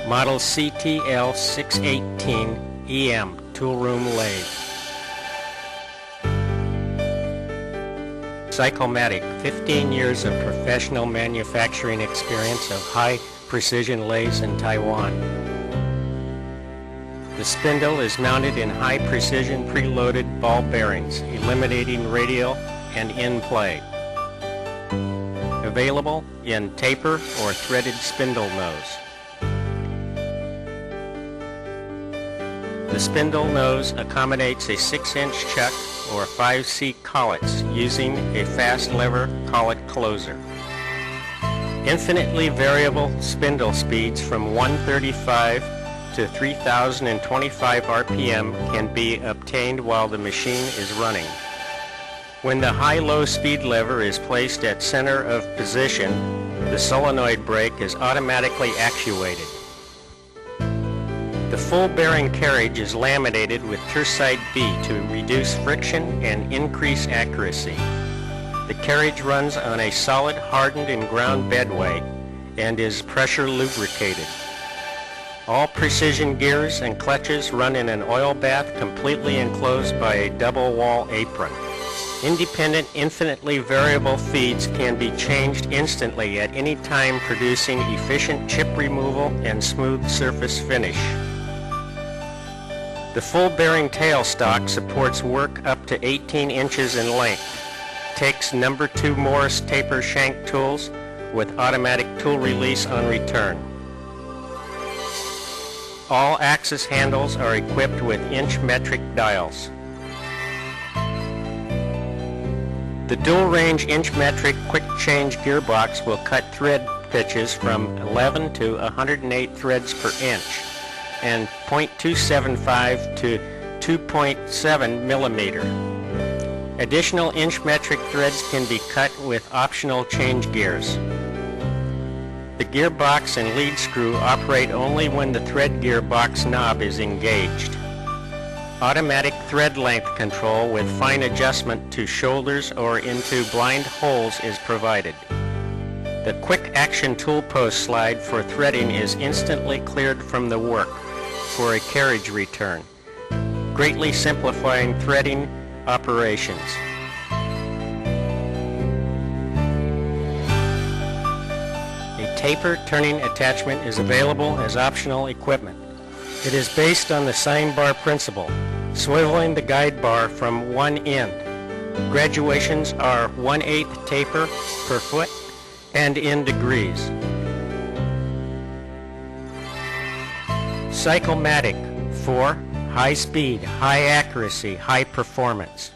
Model CTL618EM Toolroom Lathe. Cyclomatic, 15 years of professional manufacturing experience of high precision lathes in Taiwan. The spindle is mounted in high precision preloaded ball bearings, eliminating radial and in play. Available in taper or threaded spindle nose. The spindle nose accommodates a 6-inch chuck or 5C collets using a fast lever collet closer. Infinitely variable spindle speeds from 135 to 3025 RPM can be obtained while the machine is running. When the high-low speed lever is placed at center of position, the solenoid brake is automatically actuated. The full bearing carriage is laminated with Tersite B to reduce friction and increase accuracy. The carriage runs on a solid hardened and ground bedway and is pressure lubricated. All precision gears and clutches run in an oil bath completely enclosed by a double wall apron. Independent, infinitely variable feeds can be changed instantly at any time, producing efficient chip removal and smooth surface finish. The full bearing tailstock supports work up to 18 inches in length. Takes number 2 Morris taper shank tools with automatic tool release on return. All axis handles are equipped with inch metric dials. The dual range inch metric quick change gearbox will cut thread pitches from 11 to 108 threads per inch and 0.275 to 2.7 millimeter. Additional inch metric threads can be cut with optional change gears. The gearbox and lead screw operate only when the thread gearbox knob is engaged. Automatic thread length control with fine adjustment to shoulders or into blind holes is provided. The quick action tool post slide for threading is instantly cleared from the work for a carriage return, greatly simplifying threading operations. A taper turning attachment is available as optional equipment. It is based on the sine bar principle, swiveling the guide bar from one end. Graduations are 1/8 taper per foot and in degrees. Cyclomatic for high speed, high accuracy, high performance.